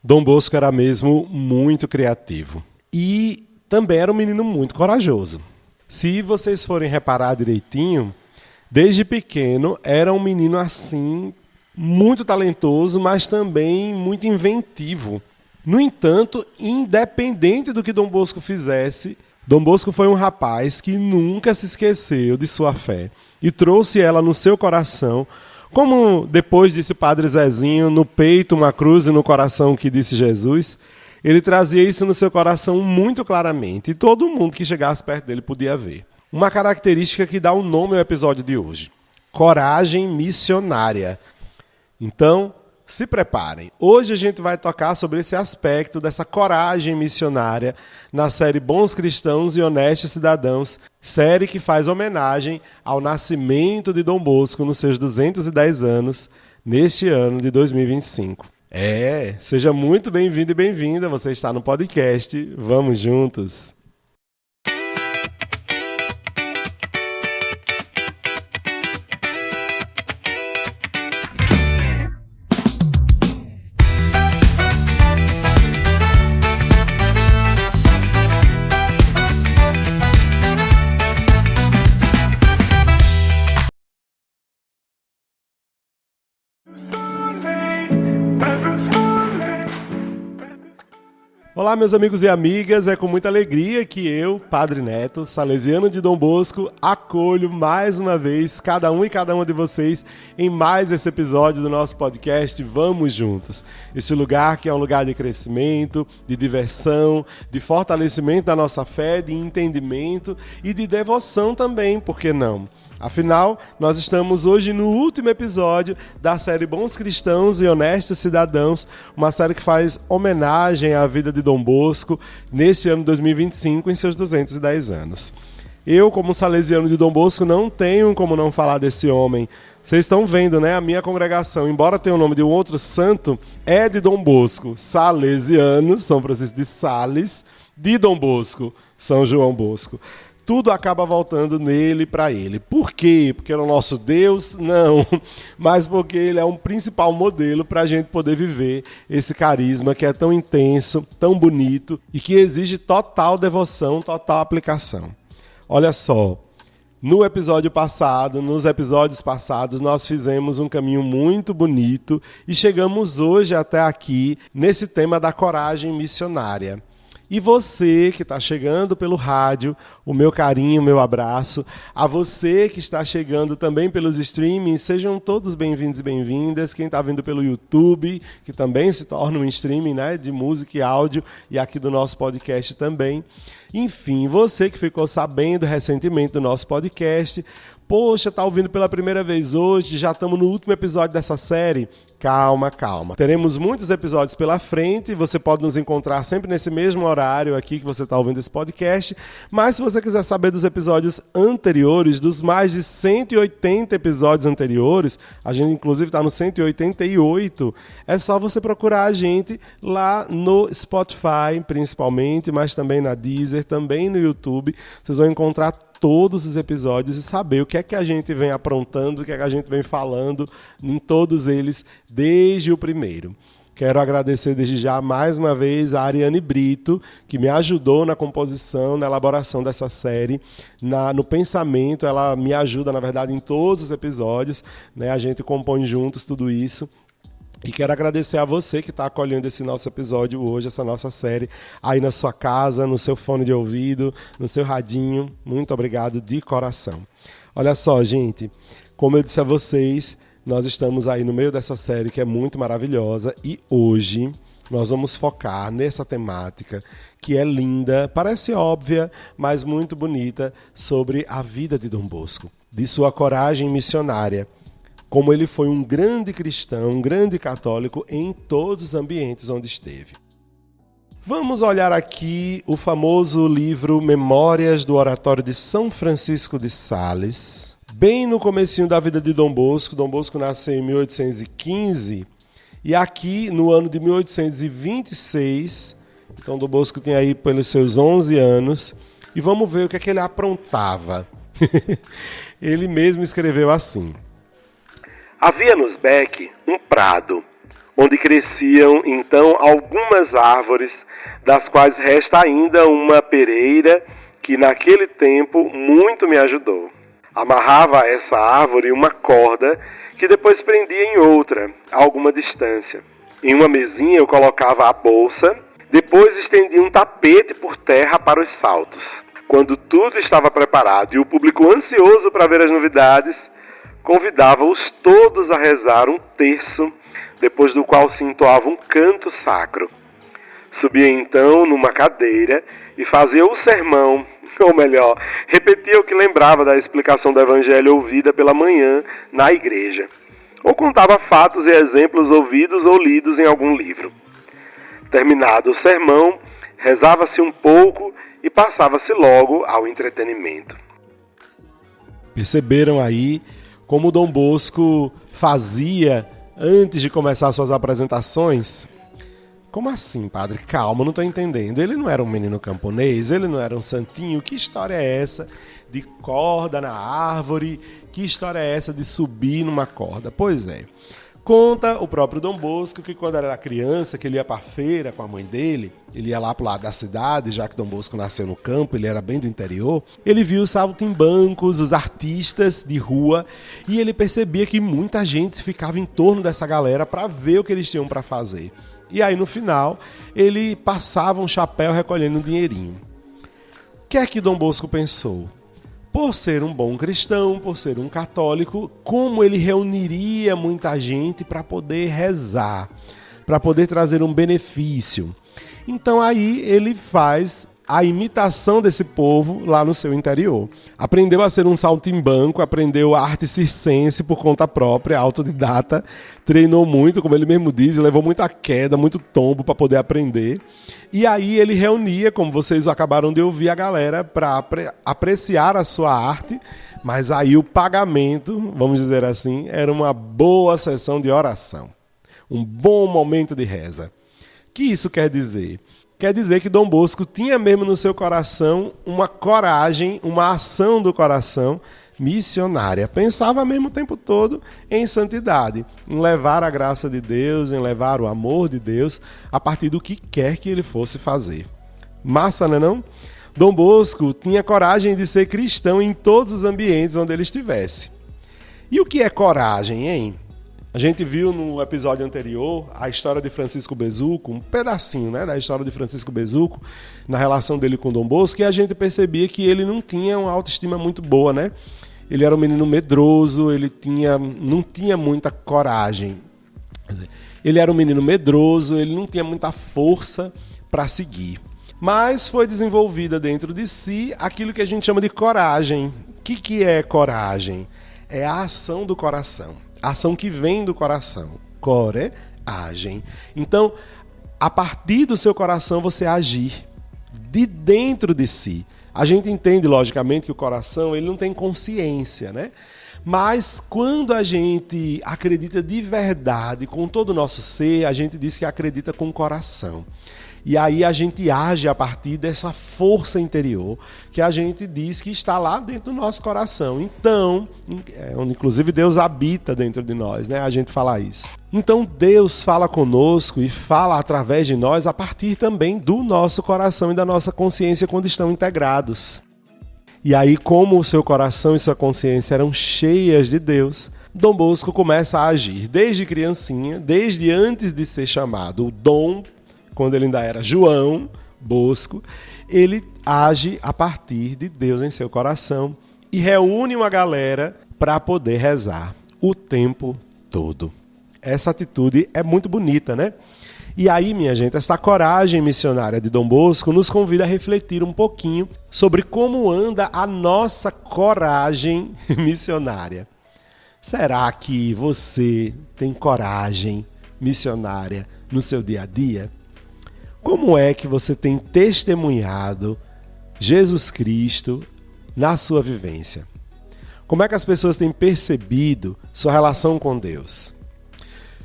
Dom Bosco era mesmo muito criativo e também era um menino muito corajoso. Se vocês forem reparar direitinho, desde pequeno era um menino assim, muito talentoso, mas também muito inventivo. No entanto, independente do que Dom Bosco fizesse, Dom Bosco foi um rapaz que nunca se esqueceu de sua fé e trouxe ela no seu coração, como depois disse o Padre Zezinho, no peito uma cruz e no coração que disse Jesus. Ele trazia isso no seu coração muito claramente e todo mundo que chegasse perto dele podia ver. Uma característica que dá o nome ao episódio de hoje: coragem missionária. Então, se preparem. Hoje a gente vai tocar sobre esse aspecto dessa coragem missionária na série Bons Cristãos e Honestos Cidadãos, série que faz homenagem ao nascimento de Dom Bosco nos seus 210 anos, neste ano de 2025. Seja muito bem-vindo e bem-vinda, você está no podcast Vamos Juntos. Olá, meus amigos e amigas, é com muita alegria que eu, Padre Neto, salesiano de Dom Bosco, acolho mais uma vez cada um e cada uma de vocês em mais esse episódio do nosso podcast Vamos Juntos. Esse lugar que é um lugar de crescimento, de diversão, de fortalecimento da nossa fé, de entendimento e de devoção também, por que não? Afinal, nós estamos hoje no último episódio da série Bons Cristãos e Honestos Cidadãos, uma série que faz homenagem à vida de Dom Bosco neste ano 2025, em seus 210 anos. Eu, como salesiano de Dom Bosco, não tenho como não falar desse homem. Vocês estão vendo, né? A minha congregação, embora tenha o nome de um outro santo, é de Dom Bosco. Salesianos, São Francisco de Sales, de Dom Bosco, São João Bosco. Tudo acaba voltando nele e para ele. Por quê? Porque ele é o nosso Deus? Não. Mas porque ele é um principal modelo para a gente poder viver esse carisma que é tão intenso, tão bonito e que exige total devoção, total aplicação. Olha só, nos episódios passados, nós fizemos um caminho muito bonito e chegamos hoje até aqui nesse tema da coragem missionária. E você que está chegando pelo rádio, o meu carinho, o meu abraço. A você que está chegando também pelos streamings, sejam todos bem-vindos e bem-vindas. Quem está vindo pelo YouTube, que também se torna um streaming, né, de música e áudio, e aqui do nosso podcast também. Enfim, você que ficou sabendo recentemente do nosso podcast, poxa, está ouvindo pela primeira vez hoje, já estamos no último episódio dessa série. Calma, calma. Teremos muitos episódios pela frente, você pode nos encontrar sempre nesse mesmo horário aqui que você está ouvindo esse podcast, mas se você quiser saber dos episódios anteriores, dos mais de 180 episódios anteriores, a gente inclusive está no 188, é só você procurar a gente lá no Spotify, principalmente, mas também na Deezer, também no YouTube, vocês vão encontrar todos os episódios e saber o que é que a gente vem aprontando, o que é que a gente vem falando em todos eles desde o primeiro. Quero agradecer desde já mais uma vez a Ariane Brito, que me ajudou na composição, na elaboração dessa série, no pensamento. Ela me ajuda, na verdade, em todos os episódios, né? A gente compõe juntos tudo isso. E quero agradecer a você que está acolhendo esse nosso episódio hoje, essa nossa série, aí na sua casa, no seu fone de ouvido, no seu radinho. Muito obrigado de coração. Olha só, gente, como eu disse a vocês, nós estamos aí no meio dessa série que é muito maravilhosa e hoje nós vamos focar nessa temática que é linda, parece óbvia, mas muito bonita, sobre a vida de Dom Bosco, de sua coragem missionária. Como ele foi um grande cristão, um grande católico em todos os ambientes onde esteve. Vamos olhar aqui o famoso livro Memórias do Oratório de São Francisco de Sales. Bem no comecinho da vida de Dom Bosco nasceu em 1815 e aqui no ano de 1826, então Dom Bosco tem aí pelos seus 11 anos, e vamos ver o que é que ele aprontava. Ele mesmo escreveu assim: havia nos Beck um prado, onde cresciam então algumas árvores, das quais resta ainda uma pereira que naquele tempo muito me ajudou. Amarrava a essa árvore uma corda que depois prendia em outra, a alguma distância. Em uma mesinha eu colocava a bolsa, depois estendia um tapete por terra para os saltos. Quando tudo estava preparado e o público ansioso para ver as novidades, convidava-os todos a rezar um terço, depois do qual se entoava um canto sacro. Subia então numa cadeira e fazia o sermão, ou melhor, repetia o que lembrava da explicação do evangelho ouvida pela manhã na igreja, ou contava fatos e exemplos ouvidos ou lidos em algum livro. Terminado o sermão, rezava-se um pouco e passava-se logo ao entretenimento. Perceberam aí como Dom Bosco fazia antes de começar suas apresentações? Como assim, padre? Calma, não estou entendendo. Ele não era um menino camponês, ele não era um santinho. Que história é essa de corda na árvore? Que história é essa de subir numa corda? Pois é. Conta o próprio Dom Bosco que quando era criança, que ele ia para a feira com a mãe dele, ele ia lá pro lado da cidade, já que Dom Bosco nasceu no campo, ele era bem do interior, ele viu os saltimbancos, os artistas de rua, e ele percebia que muita gente ficava em torno dessa galera para ver o que eles tinham para fazer. E aí no final, ele passava um chapéu recolhendo um dinheirinho. O que é que Dom Bosco pensou? Por ser um bom cristão, por ser um católico, como ele reuniria muita gente para poder rezar, para poder trazer um benefício. Então aí ele faz a imitação desse povo lá no seu interior. Aprendeu a ser um saltimbanco, aprendeu a arte circense por conta própria, autodidata, treinou muito, como ele mesmo diz, levou muita queda, muito tombo para poder aprender. E aí ele reunia, como vocês acabaram de ouvir, a galera para apreciar a sua arte, mas aí o pagamento, vamos dizer assim, era uma boa sessão de oração, um bom momento de reza. O que isso quer dizer? Quer dizer que Dom Bosco tinha mesmo no seu coração uma coragem, uma ação do coração missionária. Pensava mesmo o tempo todo em santidade, em levar a graça de Deus, em levar o amor de Deus a partir do que quer que ele fosse fazer. Massa, não é não? Dom Bosco tinha coragem de ser cristão em todos os ambientes onde ele estivesse. E o que é coragem, hein? A gente viu no episódio anterior a história de Francisco Besuco, um pedacinho, né, da história de Francisco Besuco, na relação dele com Dom Bosco, e a gente percebia que ele não tinha uma autoestima muito boa, né? Ele era um menino medroso, ele não tinha muita coragem. Ele era um menino medroso, ele não tinha muita força para seguir. Mas foi desenvolvida dentro de si aquilo que a gente chama de coragem. O que é coragem? É a ação do coração. A ação que vem do coração. Coragem. Então, a partir do seu coração você agir de dentro de si. A gente entende, logicamente, que o coração ele não tem consciência, né? Mas quando a gente acredita de verdade, com todo o nosso ser, a gente diz que acredita com o coração. E aí a gente age a partir dessa força interior que a gente diz que está lá dentro do nosso coração. Então, onde inclusive Deus habita dentro de nós, né? A gente fala isso. Então Deus fala conosco e fala através de nós a partir também do nosso coração e da nossa consciência quando estão integrados. E aí, como o seu coração e sua consciência eram cheias de Deus, Dom Bosco começa a agir desde criancinha, desde antes de ser chamado o Dom, quando ele ainda era João Bosco, ele age a partir de Deus em seu coração e reúne uma galera para poder rezar o tempo todo. Essa atitude é muito bonita, né? E aí, minha gente, essa coragem missionária de Dom Bosco nos convida a refletir um pouquinho sobre como anda a nossa coragem missionária. Será que você tem coragem missionária no seu dia a dia? Como é que você tem testemunhado Jesus Cristo na sua vivência? Como é que as pessoas têm percebido sua relação com Deus?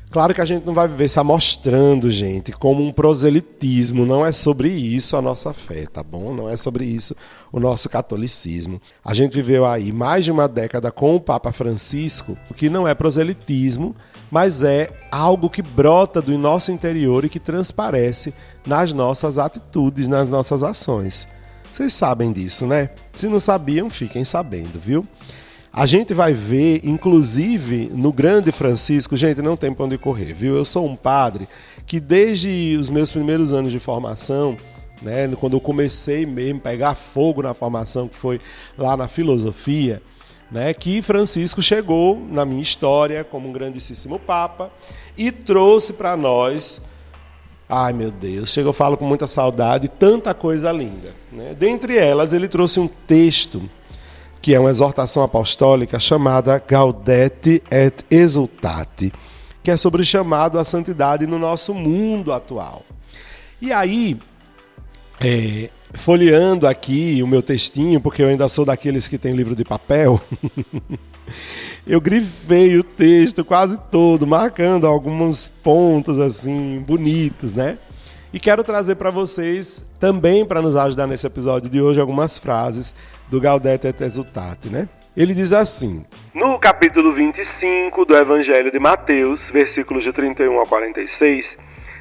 Claro que a gente não vai viver se amostrando, gente, como um proselitismo. Não é sobre isso a nossa fé, tá bom? Não é sobre isso o nosso catolicismo. A gente viveu aí mais de uma década com o Papa Francisco, o que não é proselitismo, mas é algo que brota do nosso interior e que transparece nas nossas atitudes, nas nossas ações. Vocês sabem disso, né? Se não sabiam, fiquem sabendo, viu? A gente vai ver, inclusive, no grande Francisco, gente, não tem pra onde correr, viu? Eu sou um padre que desde os meus primeiros anos de formação, né, quando eu comecei mesmo a pegar fogo na formação, que foi lá na filosofia, né, que Francisco chegou na minha história como um grandíssimo Papa e trouxe para nós, ai meu Deus, eu falo com muita saudade, tanta coisa linda, né? Dentre elas, ele trouxe um texto que é uma exortação apostólica chamada Gaudete et Exultate, que é sobre o chamado à santidade no nosso mundo atual. E aí, folheando aqui o meu textinho, porque eu ainda sou daqueles que tem livro de papel, eu grifei o texto quase todo, marcando alguns pontos assim bonitos, né? E quero trazer para vocês, também para nos ajudar nesse episódio de hoje, algumas frases do Gaudete et Exultate, né? Ele diz assim: no capítulo 25 do Evangelho de Mateus, versículos de 31 a 46,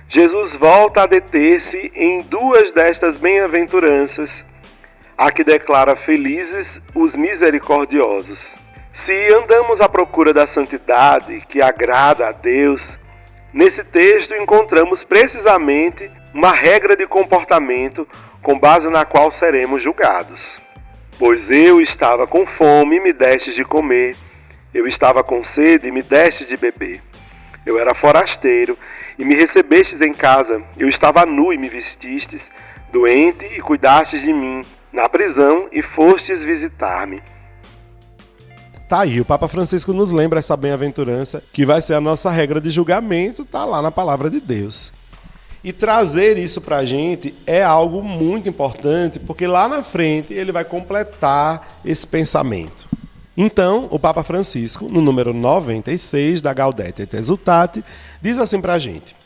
Jesus volta a deter-se em duas destas bem-aventuranças, a que declara felizes os misericordiosos. Se andamos à procura da santidade que agrada a Deus, nesse texto encontramos precisamente uma regra de comportamento com base na qual seremos julgados. Pois eu estava com fome e me destes de comer, eu estava com sede e me destes de beber. Eu era forasteiro e me recebestes em casa, eu estava nu e me vestistes, doente e cuidastes de mim, na prisão e fostes visitar-me. Tá aí, o Papa Francisco nos lembra essa bem-aventurança, que vai ser a nossa regra de julgamento, tá lá na palavra de Deus. E trazer isso pra gente é algo muito importante, porque lá na frente ele vai completar esse pensamento. Então, o Papa Francisco, no número 96 da Gaudete et Exultate, diz assim pra gente: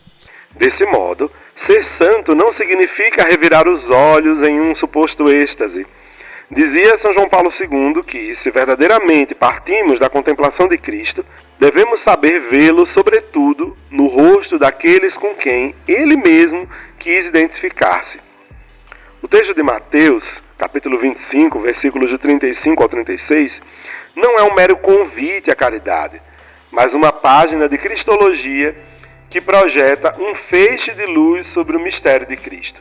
desse modo, ser santo não significa revirar os olhos em um suposto êxtase. Dizia São João Paulo II que, se verdadeiramente partimos da contemplação de Cristo, devemos saber vê-lo, sobretudo, no rosto daqueles com quem ele mesmo quis identificar-se. O texto de Mateus, capítulo 25, versículos de 35 ao 36, não é um mero convite à caridade, mas uma página de cristologia que projeta um feixe de luz sobre o mistério de Cristo.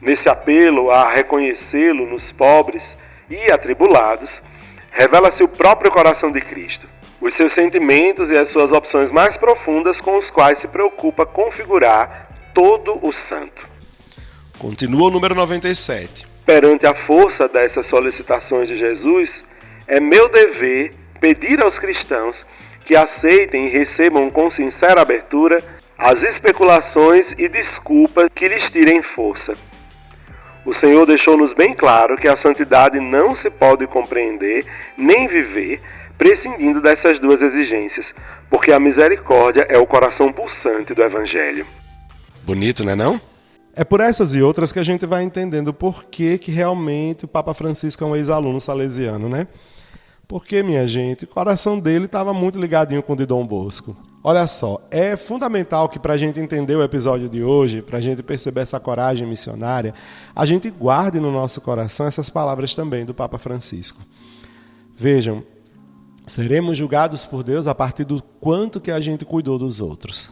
Nesse apelo a reconhecê-lo nos pobres e atribulados, revela-se o próprio coração de Cristo, os seus sentimentos e as suas opções mais profundas com os quais se preocupa configurar todo o santo. Continua o número 97. Perante a força dessas solicitações de Jesus, é meu dever pedir aos cristãos que aceitem e recebam com sincera abertura as especulações e desculpas que lhes tirem força. O Senhor deixou-nos bem claro que a santidade não se pode compreender nem viver prescindindo dessas duas exigências, porque a misericórdia é o coração pulsante do Evangelho. Bonito, não é não? É por essas e outras que a gente vai entendendo por que realmente o Papa Francisco é um ex-aluno salesiano, né? Porque, minha gente, o coração dele estava muito ligadinho com o de Dom Bosco. Olha só, é fundamental que para a gente entender o episódio de hoje, para a gente perceber essa coragem missionária, a gente guarde no nosso coração essas palavras também do Papa Francisco. Vejam, seremos julgados por Deus a partir do quanto que a gente cuidou dos outros.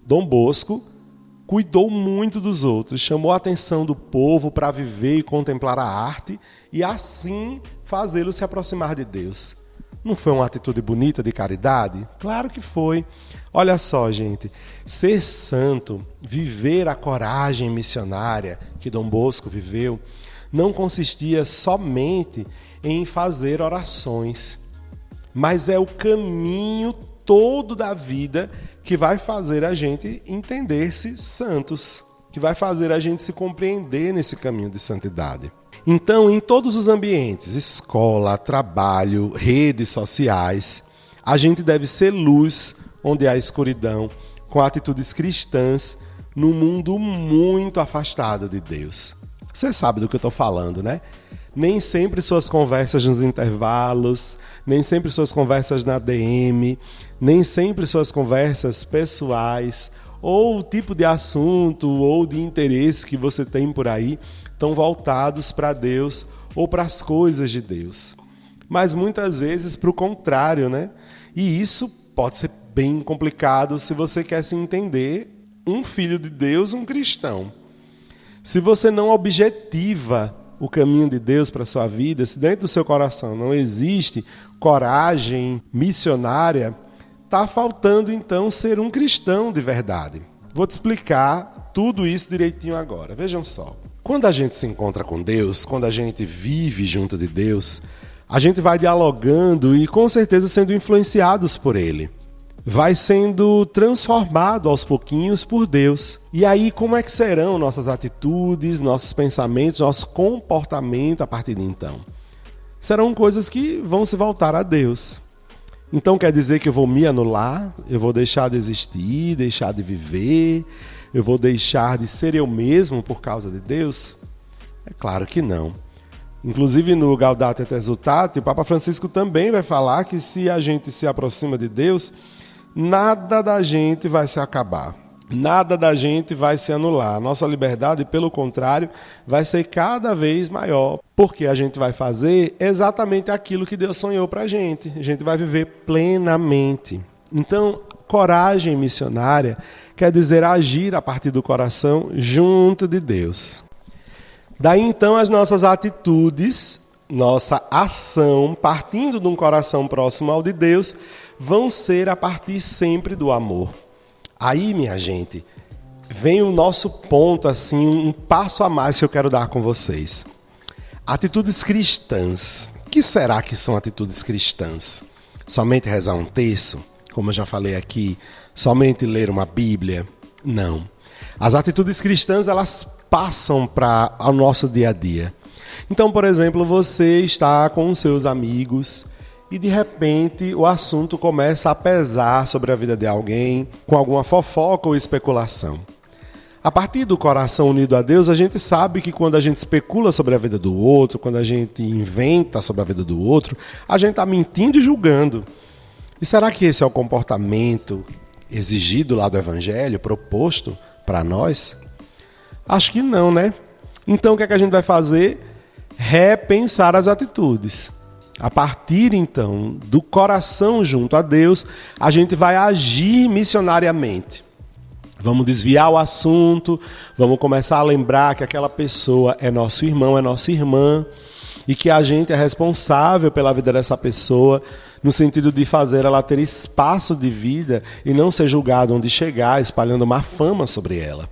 Dom Bosco cuidou muito dos outros, chamou a atenção do povo para viver e contemplar a arte e assim fazê-los se aproximar de Deus. Não foi uma atitude bonita de caridade? Claro que foi. Olha só, gente, ser santo, viver a coragem missionária que Dom Bosco viveu, não consistia somente em fazer orações, mas é o caminho todo da vida que vai fazer a gente entender-se santos, que vai fazer a gente se compreender nesse caminho de santidade. Então, em todos os ambientes, escola, trabalho, redes sociais, a gente deve ser luz onde há escuridão, com atitudes cristãs num mundo muito afastado de Deus. Você sabe do que eu estou falando, né? nem sempre suas conversas nos intervalos, nem sempre suas conversas na DM, nem sempre suas conversas pessoais, ou o tipo de assunto ou de interesse que você tem por aí, estão voltados para Deus ou para as coisas de Deus. Mas muitas vezes para o contrário, né? E isso pode ser bem complicado se você quer se entender um filho de Deus, um cristão. Se você não objetiva o caminho de Deus para a sua vida, se dentro do seu coração não existe coragem missionária, está faltando então ser um cristão de verdade. Vou te explicar tudo isso direitinho agora. Vejam só. Quando a gente se encontra com Deus, quando a gente vive junto de Deus, a gente vai dialogando e com certeza sendo influenciados por Ele. Vai sendo transformado aos pouquinhos por Deus. E aí como é que serão nossas atitudes, nossos pensamentos, nosso comportamento a partir de então? Serão coisas que vão se voltar a Deus. Então quer dizer que eu vou me anular, eu vou deixar de existir, deixar de viver, eu vou deixar de ser eu mesmo por causa de Deus? É claro que não. Inclusive no Gaudete et Exsultate, o Papa Francisco também vai falar que se a gente se aproxima de Deus, nada da gente vai se acabar, nada da gente vai se anular. Nossa liberdade, pelo contrário, vai ser cada vez maior, porque a gente vai fazer exatamente aquilo que Deus sonhou para a gente vai viver plenamente. Então, coragem missionária quer dizer agir a partir do coração junto de Deus. Daí então as nossas atitudes, nossa ação, partindo de um coração próximo ao de Deus, vão ser a partir sempre do amor. Aí, minha gente, vem o nosso ponto, assim, um passo a mais que eu quero dar com vocês. Atitudes cristãs. O que será que são atitudes cristãs? Somente rezar um terço? Como eu já falei aqui, somente ler uma Bíblia? Não. As atitudes cristãs, elas passam para o nosso dia a dia. Então, por exemplo, você está com os seus amigos e de repente o assunto começa a pesar sobre a vida de alguém, com alguma fofoca ou especulação. A partir do coração unido a Deus, a gente sabe que quando a gente especula sobre a vida do outro, quando a gente inventa sobre a vida do outro, a gente está mentindo e julgando. E será que esse é o comportamento exigido lá do Evangelho, proposto para nós? Acho que não, né? Então o que é que a gente vai fazer? Repensar as atitudes. A partir, então, do coração junto a Deus, a gente vai agir missionariamente. Vamos desviar o assunto, vamos começar a lembrar que aquela pessoa é nosso irmão, é nossa irmã, e que a gente é responsável pela vida dessa pessoa, no sentido de fazer ela ter espaço de vida e não ser julgada onde chegar, espalhando má fama sobre ela.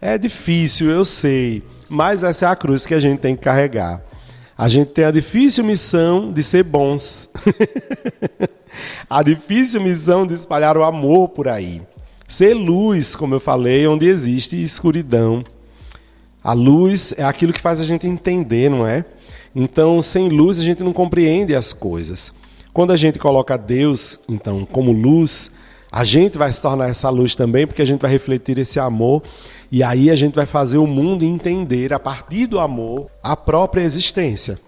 É difícil, eu sei, mas essa é a cruz que a gente tem que carregar. A gente tem a difícil missão de ser bons. A difícil missão de espalhar o amor por aí. Ser luz, como eu falei, onde existe escuridão. A luz é aquilo que faz a gente entender, não é? Então, sem luz, a gente não compreende as coisas. Quando a gente coloca Deus, então, como luz, a gente vai se tornar essa luz também, porque a gente vai refletir esse amor. E aí a gente vai fazer o mundo entender, a partir do amor, a própria existência.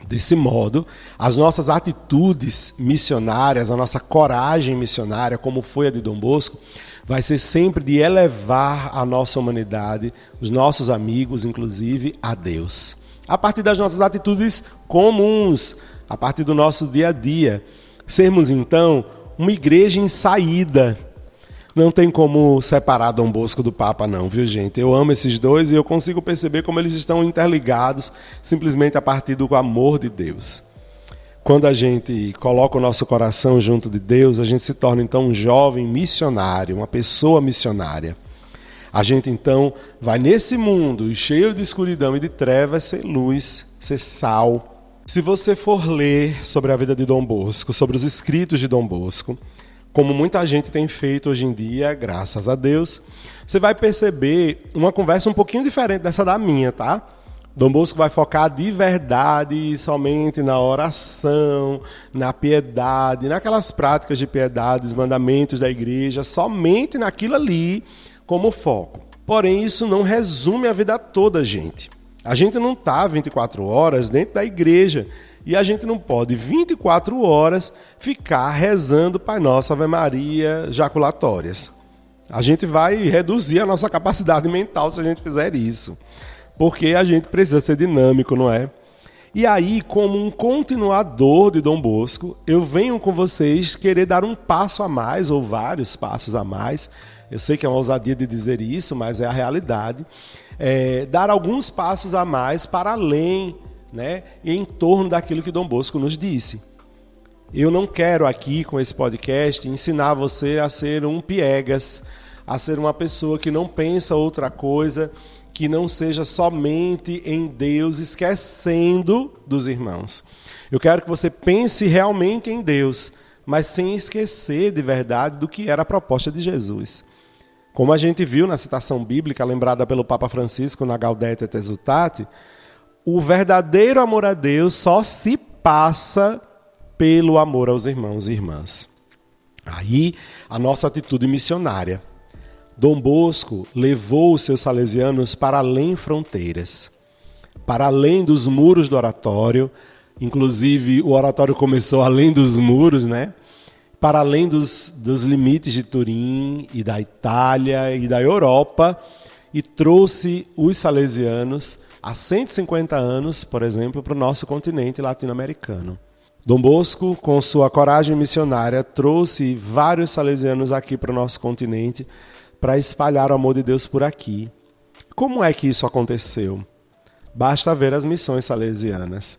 Desse modo, as nossas atitudes missionárias, a nossa coragem missionária, como foi a de Dom Bosco, vai ser sempre de elevar a nossa humanidade, os nossos amigos, inclusive, a Deus. A partir das nossas atitudes comuns, a partir do nosso dia a dia. Sermos, então, uma igreja em saída. Não tem como separar Dom Bosco do Papa não, viu gente? Eu amo esses dois e eu consigo perceber como eles estão interligados simplesmente a partir do amor de Deus. Quando a gente coloca o nosso coração junto de Deus, a gente se torna então um jovem missionário, uma pessoa missionária. A gente então vai nesse mundo cheio de escuridão e de trevas ser luz, ser sal. Se você for ler sobre a vida de Dom Bosco, sobre os escritos de Dom Bosco, como muita gente tem feito hoje em dia, graças a Deus, você vai perceber uma conversa um pouquinho diferente dessa da minha, tá? Dom Bosco vai focar de verdade somente na oração, na piedade, naquelas práticas de piedade, os mandamentos da igreja, somente naquilo ali como foco. Porém, isso não resume a vida toda, gente. A gente não está 24 horas dentro da igreja e a gente não pode 24 horas ficar rezando Pai Nosso, Ave Maria, jaculatórias. A gente vai reduzir a nossa capacidade mental se a gente fizer isso, porque a gente precisa ser dinâmico, não é? E aí, como um continuador de Dom Bosco, eu venho com vocês querer dar um passo a mais, ou vários passos a mais. Eu sei que é uma ousadia de dizer isso, mas é a realidade. Dar alguns passos a mais para além, né, e em torno daquilo que Dom Bosco nos disse. Eu não quero aqui, com esse podcast, ensinar você a ser um piegas, a ser uma pessoa que não pensa outra coisa, que não seja somente em Deus, esquecendo dos irmãos. Eu quero que você pense realmente em Deus, mas sem esquecer de verdade do que era a proposta de Jesus. Como a gente viu na citação bíblica, lembrada pelo Papa Francisco na Gaudete et Exsultate, o verdadeiro amor a Deus só se passa pelo amor aos irmãos e irmãs. Aí, a nossa atitude missionária. Dom Bosco levou os seus salesianos para além fronteiras, para além dos muros do oratório, inclusive o oratório começou além dos muros, né? Para além dos limites de Turim e da Itália e da Europa, e trouxe os salesianos há 150 anos, por exemplo, para o nosso continente latino-americano. Dom Bosco, com sua coragem missionária, trouxe vários salesianos aqui para o nosso continente, para espalhar o amor de Deus por aqui. Como é que isso aconteceu? Basta ver as missões salesianas.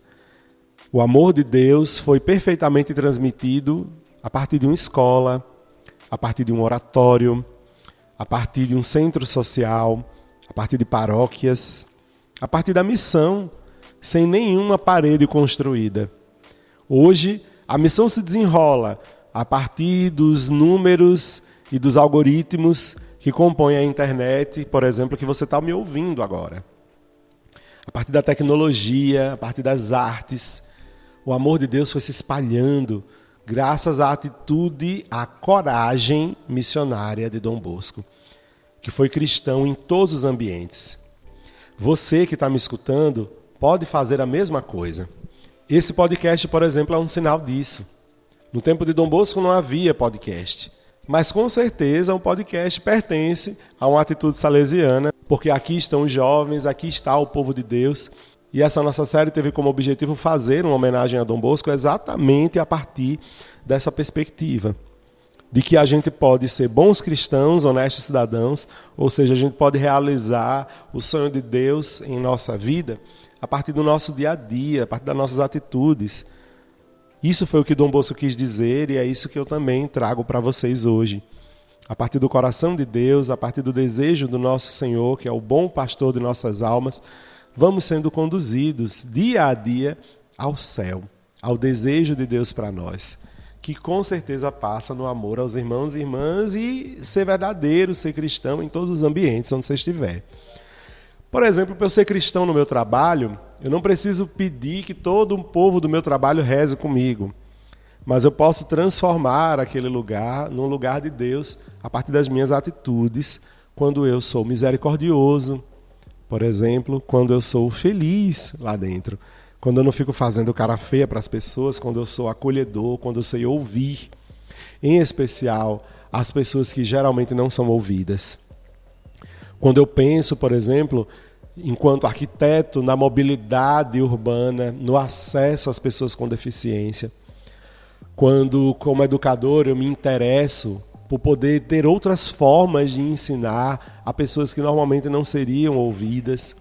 O amor de Deus foi perfeitamente transmitido a partir de uma escola, a partir de um oratório, a partir de um centro social, a partir de paróquias, a partir da missão, sem nenhuma parede construída. Hoje, a missão se desenrola a partir dos números e dos algoritmos que compõem a internet, por exemplo, que você está me ouvindo agora. A partir da tecnologia, a partir das artes, o amor de Deus foi se espalhando graças à atitude, à coragem missionária de Dom Bosco, que foi cristão em todos os ambientes. Você que está me escutando pode fazer a mesma coisa. Esse podcast, por exemplo, é um sinal disso. No tempo de Dom Bosco não havia podcast. Mas com certeza um podcast pertence a uma atitude salesiana, porque aqui estão os jovens, aqui está o povo de Deus. E essa nossa série teve como objetivo fazer uma homenagem a Dom Bosco exatamente a partir dessa perspectiva. De que a gente pode ser bons cristãos, honestos cidadãos, ou seja, a gente pode realizar o sonho de Deus em nossa vida a partir do nosso dia a dia, a partir das nossas atitudes. Isso foi o que Dom Bosco quis dizer e é isso que eu também trago para vocês hoje. A partir do coração de Deus, a partir do desejo do nosso Senhor, que é o bom pastor de nossas almas, vamos sendo conduzidos dia a dia ao céu, ao desejo de Deus para nós, que com certeza passa no amor aos irmãos e irmãs e ser verdadeiro, ser cristão em todos os ambientes onde você estiver. Por exemplo, para eu ser cristão no meu trabalho, eu não preciso pedir que todo o povo do meu trabalho reze comigo, mas eu posso transformar aquele lugar num lugar de Deus a partir das minhas atitudes, quando eu sou misericordioso, por exemplo, quando eu sou feliz lá dentro, quando eu não fico fazendo cara feia para as pessoas, quando eu sou acolhedor, quando eu sei ouvir, em especial as pessoas que geralmente não são ouvidas. Quando eu penso, por exemplo, enquanto arquiteto, na mobilidade urbana, no acesso às pessoas com deficiência. Quando, como educador, eu me interesso por poder ter outras formas de ensinar a pessoas que normalmente não seriam ouvidas.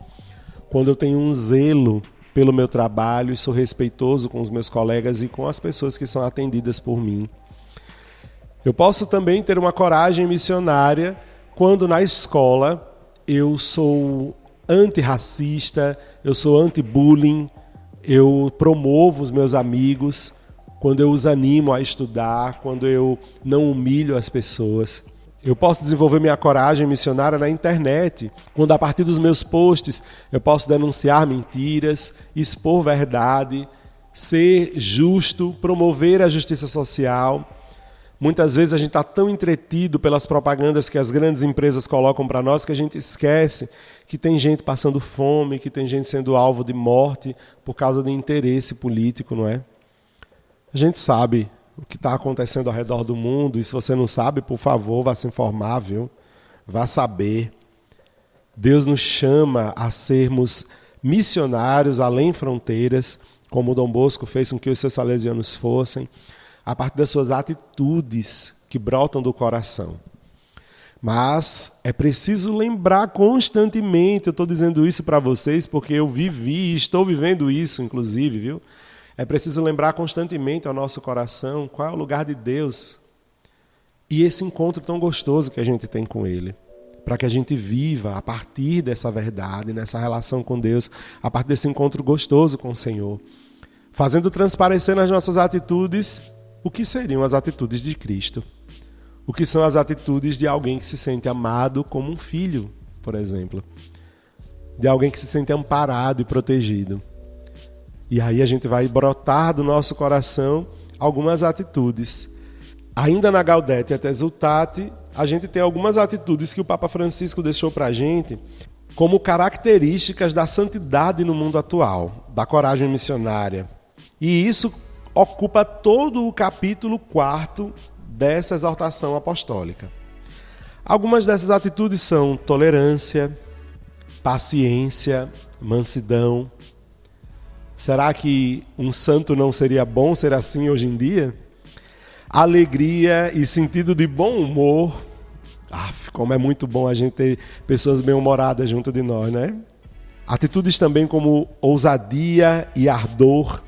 Quando eu tenho um zelo pelo meu trabalho e sou respeitoso com os meus colegas e com as pessoas que são atendidas por mim. Eu posso também ter uma coragem missionária quando na escola eu sou antirracista, eu sou anti-bullying, eu promovo os meus amigos, quando eu os animo a estudar, quando eu não humilho as pessoas. Eu posso desenvolver minha coragem missionária na internet, quando a partir dos meus posts eu posso denunciar mentiras, expor verdade, ser justo, promover a justiça social. Muitas vezes a gente está tão entretido pelas propagandas que as grandes empresas colocam para nós que a gente esquece que tem gente passando fome, que tem gente sendo alvo de morte por causa de interesse político, não é? A gente sabe o que está acontecendo ao redor do mundo, e se você não sabe, por favor, vá se informar, viu? Vá saber. Deus nos chama a sermos missionários além fronteiras, como o Dom Bosco fez com que os seus salesianos fossem, a partir das suas atitudes que brotam do coração. Mas é preciso lembrar constantemente, eu estou dizendo isso para vocês porque eu vivi e estou vivendo isso, inclusive, viu? É preciso lembrar constantemente ao nosso coração qual é o lugar de Deus e esse encontro tão gostoso que a gente tem com Ele, para que a gente viva a partir dessa verdade, nessa relação com Deus, a partir desse encontro gostoso com o Senhor, fazendo transparecer nas nossas atitudes o que seriam as atitudes de Cristo, o que são as atitudes de alguém que se sente amado como um filho, por exemplo, de alguém que se sente amparado e protegido. E aí a gente vai brotar do nosso coração algumas atitudes. Ainda na Gaudete et Exsultate, a gente tem algumas atitudes que o Papa Francisco deixou para a gente como características da santidade no mundo atual, da coragem missionária. E isso ocupa todo o capítulo 4 dessa exortação apostólica. Algumas dessas atitudes são tolerância, paciência, mansidão. Será que um santo não seria bom ser assim hoje em dia? Alegria e sentido de bom humor. Como é muito bom a gente ter pessoas bem-humoradas junto de nós, né? Atitudes também como ousadia e ardor.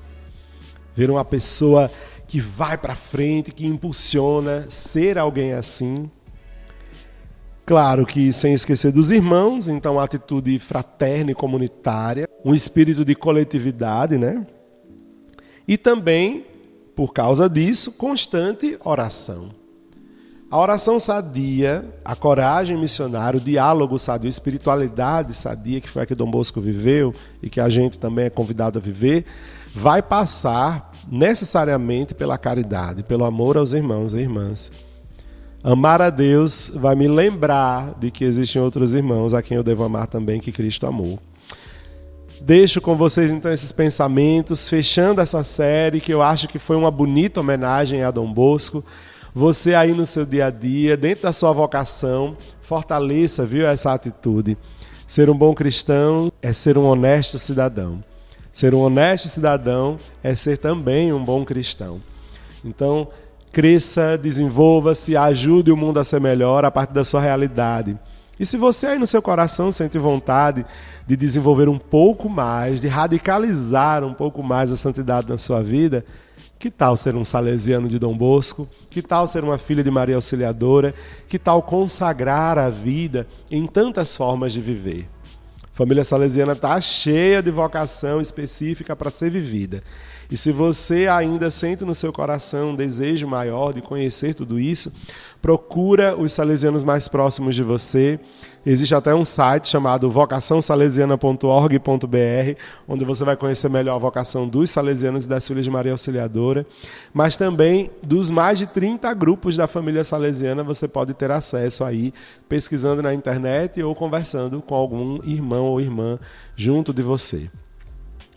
Ver uma pessoa que vai para frente, que impulsiona, ser alguém assim. Claro que sem esquecer dos irmãos, então uma atitude fraterna e comunitária, um espírito de coletividade, né? E também, por causa disso, constante oração. A oração sadia, a coragem missionária, o diálogo sadio, a espiritualidade sadia, que foi a que Dom Bosco viveu e que a gente também é convidado a viver, vai passar necessariamente pela caridade, pelo amor aos irmãos e irmãs. Amar a Deus vai me lembrar de que existem outros irmãos a quem eu devo amar também, que Cristo amou. Deixo com vocês então esses pensamentos, fechando essa série, que eu acho que foi uma bonita homenagem a Dom Bosco. Você aí no seu dia a dia, dentro da sua vocação, fortaleça, viu, essa atitude. Ser um bom cristão é ser um honesto cidadão. Ser um honesto cidadão é ser também um bom cristão. Então, cresça, desenvolva-se, ajude o mundo a ser melhor a partir da sua realidade. E se você aí no seu coração sente vontade de desenvolver um pouco mais, de radicalizar um pouco mais a santidade na sua vida, que tal ser um salesiano de Dom Bosco? Que tal ser uma filha de Maria Auxiliadora? Que tal consagrar a vida em tantas formas de viver? A família salesiana está cheia de vocação específica para ser vivida. E se você ainda sente no seu coração um desejo maior de conhecer tudo isso, procura os salesianos mais próximos de você. Existe até um site chamado vocaçãosalesiana.org.br, onde você vai conhecer melhor a vocação dos salesianos e das filhas de Maria Auxiliadora, mas também dos mais de 30 grupos da família salesiana você pode ter acesso aí, pesquisando na internet ou conversando com algum irmão ou irmã junto de você.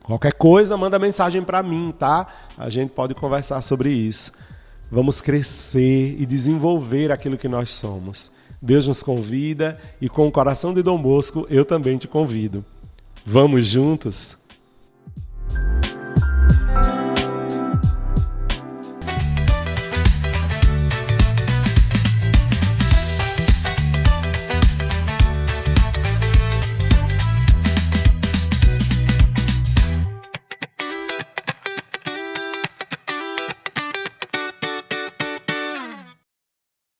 Qualquer coisa, manda mensagem para mim, tá? A gente pode conversar sobre isso. Vamos crescer e desenvolver aquilo que nós somos. Deus nos convida e com o coração de Dom Bosco eu também te convido. Vamos juntos?